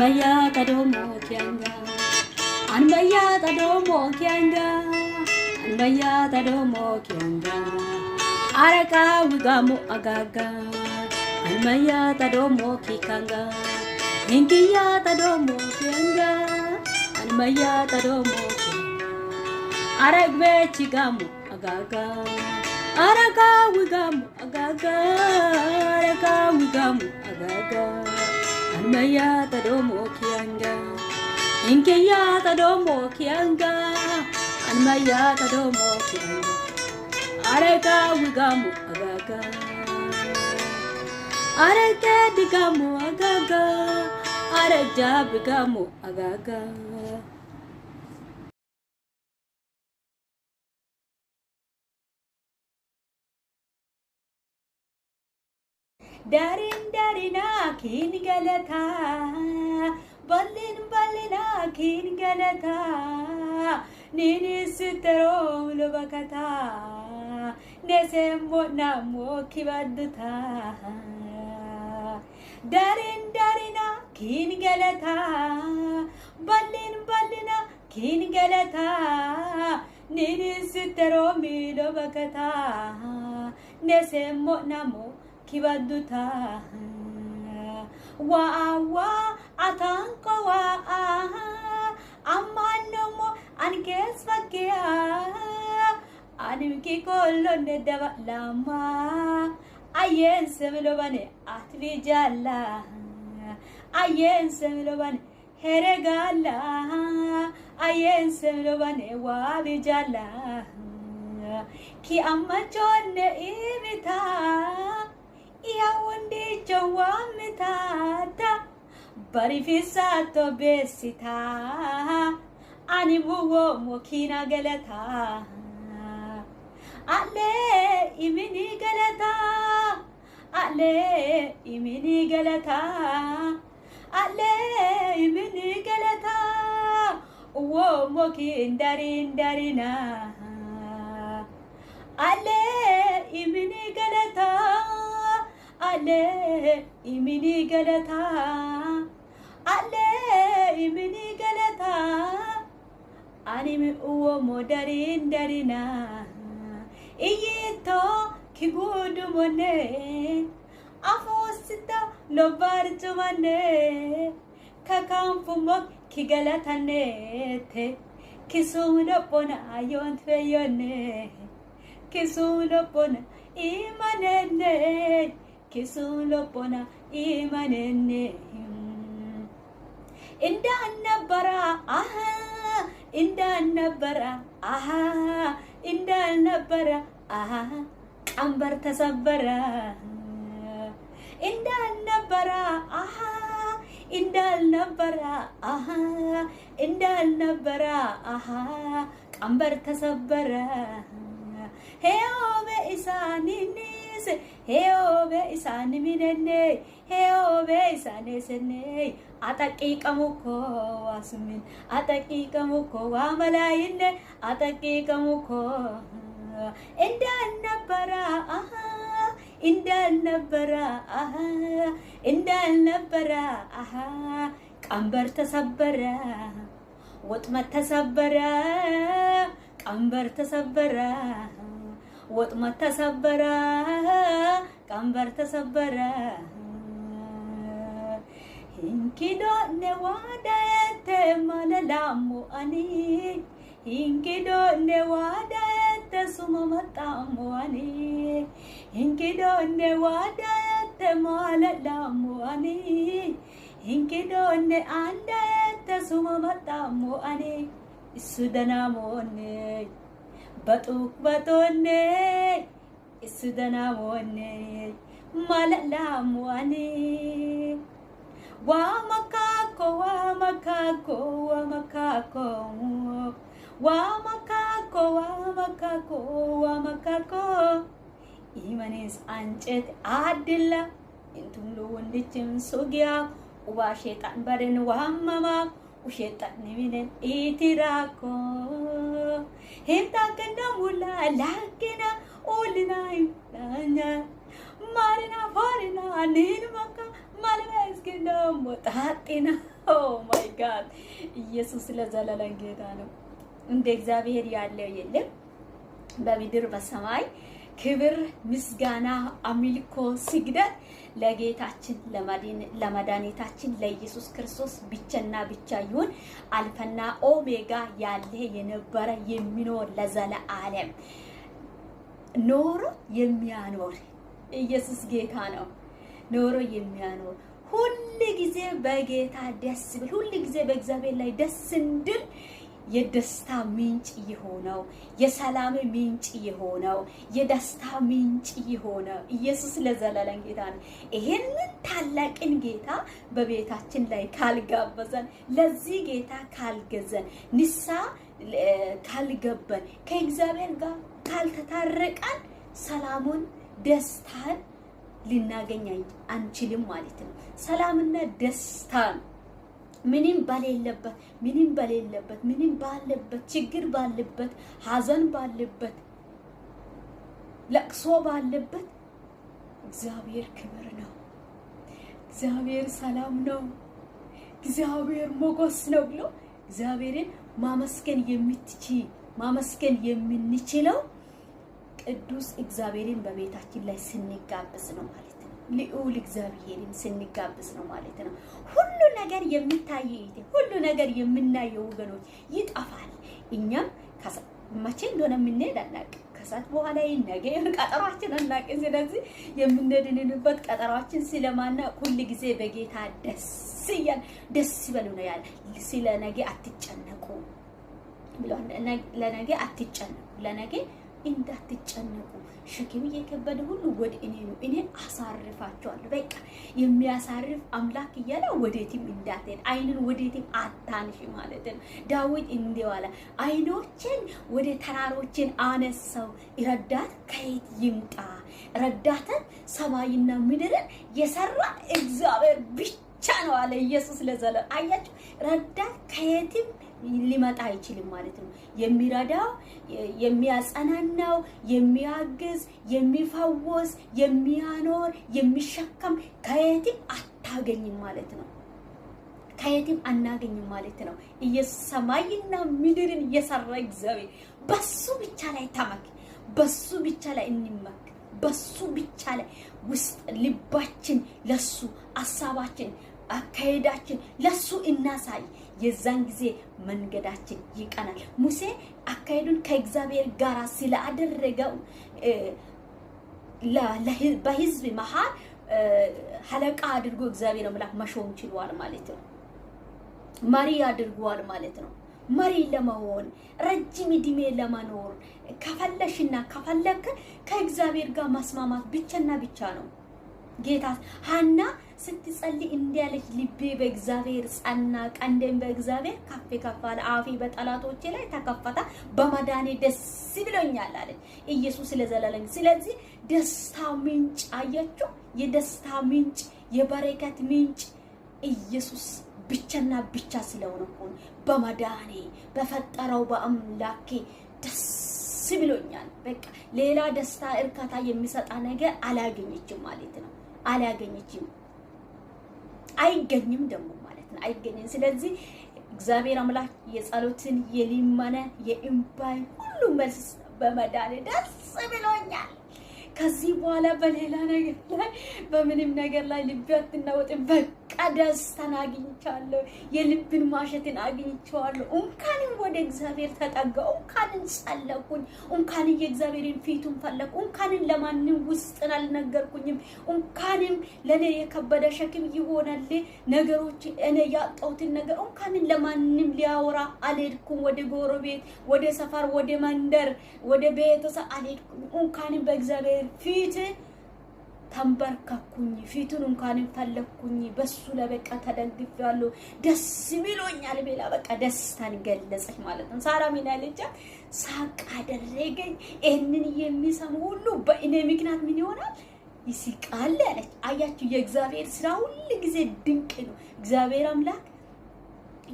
Anbaya tadomo kianga. Anbaya tadomo kianga. Anbaya tadomo kianga. Araka wigamu agaga. Anbaya tadomo kikanga. Hinkiya tadomo kianga. Anbaya tadomo kianga. Aragbe chigamu agaga. Araka wigamu agaga. Araka wigamu agaga. Anbaya tadomo kianga. Hinkiya tadomo kianga. Anbaya tadomo kianga. Araka wigamu agaga. Araka digamu agaga. Araka bigamu agaga. Darin darina kin galata. Ballin ballina kin galata. Nini sitero lubakata. Nesembo namo kibaduta. Darin darina kin galata. Ballin ballina kin galata. Nini sitero lubakata. Nesembo namo kibaduta. Wa atanko wa amanomo ankes vakia aniki kolonne dava lama ayen semlobane atvijalla ayen semlobane heregalla ayen semlobane wabijalla ki amma chonne imita iya wonde chawamita ta barifisato besita ani buwo mokina galata ale imini galata ale imini galata ale imini galata wo mokin darina ale imini galata ale imini galata ale imini galata anime uwo darina iyito kigudu mone afosita lobarju mane kakampumo kigalatane te kisuno pona ayon feyone kisuno pona imanene kisuno pona imanene inda bara aha inda bara aha inda bara aha ambar tasabbara inda bara aha inda bara aha inda bara aha ambar tasabbara heobe isanis heobe isani minenne heobe isane senne ataki kamuko wasmin ataki kamuko wamalayinne ataki kamuko inda bara aha inda bara aha inda bara aha qambar tasabbara wጥመት ተሰበረ ቀንበር ተሰበረ ወጥመት ተሰበረ ቀንበር ተሰበረ hinkido ne wadayete malalamu ani hinkido ne wadayete sumamatamu ani hinkido ne wadayete malalamu ani hinkido ne andayete sumamatamu ani isudanamone batonne isudanamone malalamu ani Wamakako, wamakako, wamakako, wamakako, wamakako, wamakako. Imanis ancet adilla intum lo wondichim sogya uba shetan baren wamama ushetan niminen itirako hemta kanda mula lakina ulina nanya marina farina nirmaka ማለማስ ግን ደግሞ ጣጤና ኦ ማይ ጋድ ኢየሱስ ለዘላለም ጌታ ነው። እንደ እግዚአብሔር ያለ የለም በምድር በሰማይ። ክብር ምስጋና አምልኮ ስግደት ለጌታችን ለመድኃኒታችን ለኢየሱስ ክርስቶስ ብቻና ብቻ ይሁን። አልፋና ኦሜጋ ያለ የነበረ የሚኖር ለዘላለም ኖሮ የሚያኖር ኢየሱስ ጌታ ነው። ኖሮ የሚያኖር ሁሉ ጊዜ በጌታ ደስ ብል፣ ሁሉ ጊዜ በእግዚአብሔር ላይ ደስ እንድል የደስታ ምንጭ የሆነው የሰላም ምንጭ የሆነው የደስታ ምንጭ የሆነው ኢየሱስ ለዘላለም ጌታ ነው። ይሄንን ታላቅን ጌታ በቤታችን ላይ ካልጋበዘን፣ ለዚህ ጌታ ካልገዘን፣ ንሳ ካልገበን፣ ከእግዚአብሔር ጋር ካልተታረቀን ሰላሙን ደስታን ልናገኝ አንችልም ማለት ነው። ሰላምና ደስታን ምንም ባለበት ምንም ባለበት ችግር ባለበት ሐዘን ባለበት ለቅሶ ባለበት እግዚአብሔር ክብር ነው። እግዚአብሔር ሰላም ነው። እግዚአብሔር ሞገስ ነው ብሎ እግዚአብሔርን ማመስገን የምንችለው ቅዱስ እግዚአብሔርን በቤታችን ላይ ስንጋበዝ ነው ማለት ነው። ልዑል እግዚአብሔርን ስንጋበዝ ነው ማለት ነው። ሁሉ ነገር የሚታየው ሁሉ ነገር የምናየው ወገኖች ይጠፋል። እኛም መቼ እንደሆነ የምንሄድ አናውቅም። ከሰዓት በኋላ ነገ ቀጠሯችን አናውቅም። ስለዚህ የምንድንበት ቀጠሯችን ስለማናውቅ ሁሉ ጊዜ በጌታ ደስ ይበሉ ነው ያለ። ስለ ነገ አትጨነቁ ብሎ ለነገ አትጨነቁ፣ ለነገ እንዳትጨነቁ፣ ሸክም የከበደ ሁሉ ወደ እኔ ነው፣ እኔ አሳርፋቸዋለሁ። በቃ የሚያሳርፍ አምላክ እያለ ወዴትም እንዳትሄድ፣ አይንን ወዴትም አታንሽ ማለት ነው። ዳዊት እንዲህ አለ፣ አይኖችን ወደ ተራሮችን አነሳው፣ ረዳት ከየት ይምጣ? ረዳትን ሰማይና ምድርን የሰራ እግዚአብሔር ብቻ ነው አለ ኢየሱስ ለዘላለም። አያችሁ፣ ረዳት ከየትም ሊመጣ አይችልም ማለት ነው። የሚረዳው የሚያጸናናው የሚያግዝ የሚፈወስ የሚያኖር የሚሸከም ከየትም አታገኝም ማለት ነው። ከየትም አናገኝም ማለት ነው። ኢየሱስ ሰማይና ምድርን የሰራ እግዚአብሔር በሱ ብቻ ላይ ተመክ፣ በሱ ብቻ ላይ እንመክ፣ በሱ ብቻ ላይ ውስጥ ልባችን ለሱ ሐሳባችን አካሄዳችን ለሱ እናሳይ። የዛን ጊዜ መንገዳችን ይቀናል። ሙሴ አካሄዱን ከእግዚአብሔር ጋር ስላደረገው በሕዝብ መሃል ሀለቃ አድርጎ እግዚአብሔር አምላክ መሾም ችሏል ማለት ነው። መሪ አድርጓል ማለት ነው። መሪ ለመሆን ረጅም ዕድሜ ለመኖር ከፈለሽና ከፈለክ ከእግዚአብሔር ጋር መስማማት ብቻና ብቻ ነው። ጌታ ሐና ስትጸልይ እንዲያለች ልቤ በእግዚአብሔር ጸና፣ ቀንዴም በእግዚአብሔር ከፍ ከፍ አለ፣ አፌ በጠላቶቼ ላይ ተከፈተ፣ በመዳኔ ደስ ብሎኛል አለች ኢየሱስ ለዘላለም። ስለዚህ ደስታ ምንጭ አያችሁ፣ የደስታ ምንጭ የበረከት ምንጭ ኢየሱስ ብቻና ብቻ ስለሆነ ሆነ በመዳኔ በፈጠረው በአምላኬ ደስ ብሎኛል። በቃ ሌላ ደስታ እርካታ የሚሰጣ ነገር አላገኘችም ማለት ነው። አላገኘችም፣ አይገኝም ደግሞ ማለት ነው። አይገኝም። ስለዚህ እግዚአብሔር አምላክ የጸሎትን የሊመነ የእምባይ ሁሉ መልስ በመዳኔ ደስ ብሎኛል። ከዚህ በኋላ በሌላ ነገር ላይ በምንም ነገር ላይ ልቤ አትናወጥም። በቃ ደስታን አግኝቻለሁ፣ የልብን ማሸትን አግኝቻለሁ። እንኳንም ወደ እግዚአብሔር ተጠጋሁ፣ እንኳንም ጸለይኩኝ፣ እንኳንም የእግዚአብሔርን ፊቱን ፈለኩ፣ እንኳንም ለማንም ውስጥን አልነገርኩኝም፣ እንኳንም ለኔ የከበደ ሸክም ይሆናል ነገሮች እኔ ያጣሁትን ነገር እንኳንም ለማንም ሊያወራ አልሄድኩም። ወደ ጎረቤት፣ ወደ ሰፈር፣ ወደ መንደር፣ ወደ ቤተሰብ አልሄድኩም። እንኳንም በእግዚአብሔር ፊት ተንበርከኩኝ፣ ፊቱን እንኳን ፈለኩኝ፣ በሱ ለበቃ ተደግፌያለሁ፣ ደስ ብሎኛል ብላ በቃ ደስታን ገለጸች ማለት ነው። ሳራ ምን አለች? ሳቅ አደረገኝ። ይሄንን የሚሰሙ ሁሉ በእኔ ምክንያት ምን ይሆናል? ይስቃል አለች። አያችሁ፣ የእግዚአብሔር ስራ ሁሉ ጊዜ ድንቅ ነው። እግዚአብሔር አምላክ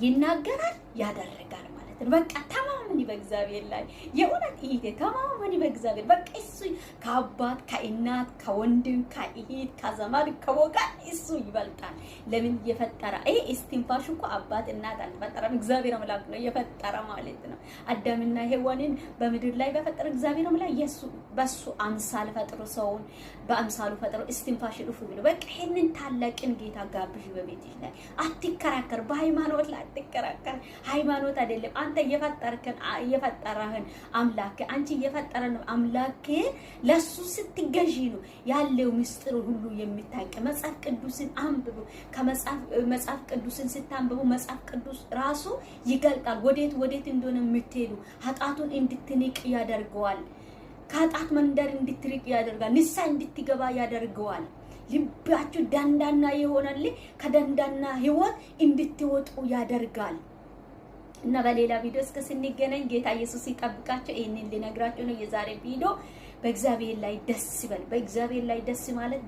ይናገራል፣ ያደርጋል ማለት ነው። በቃ ተማም ተማመኒ በእግዚአብሔር ላይ የእውነት እህቴ ተማመኒ በእግዚአብሔር። በቃ እሱ ከአባት ከእናት ከወንድም ከእህት ከዘመድ ከወገን እሱ ይበልጣል። ለምን የፈጠረ ይሄ እስትንፋሽ እኮ አባት እናት አልፈጠረም፣ እግዚአብሔር አምላክ ነው የፈጠረ ማለት ነው። አዳምና ሔዋንን በምድር ላይ በፈጠረ እግዚአብሔር አምላክ የሱ በሱ አምሳል ፈጥሮ ሰውን በአምሳሉ ፈጥሮ እስትንፋሽ ሩፍ ብሎ በቃ ይሄንን ታላቅን ጌታ ጋብዥ በቤትሽ ላይ አትከራከር። በሃይማኖት ላይ አትከራከር። ሃይማኖት አይደለም አንተ የፈጠረህን አምላክ አንቺ የፈጠረን አምላክ ለሱ ስትገዢ ነው ያለው ምስጢር ሁሉ የሚታወቅ። መጽሐፍ ቅዱስን አንብቡ። ከመጽሐፍ ቅዱስን ስታንብቡ መጽሐፍ ቅዱስ ራሱ ይገልጣል ወዴት እንደሆነ የምትሄዱ። ኃጢአቱን እንድትንቅ ያደርገዋል። ከኃጢአት መንደር እንድትርቅ ያደርጋል። ንስሐ እንድትገባ ያደርገዋል። ልባችሁ ደንዳና ይሆናል። ከደንዳና ህይወት እንድትወጡ ያደርጋል። እና በሌላ ቪዲዮ እስከ ስንገናኝ ጌታ ኢየሱስ ይጠብቃችሁ። ይሄንን ልነግራችሁ ነው የዛሬ ቪዲዮ። በእግዚአብሔር ላይ ደስ ይበል። በእግዚአብሔር ላይ ደስ ማለት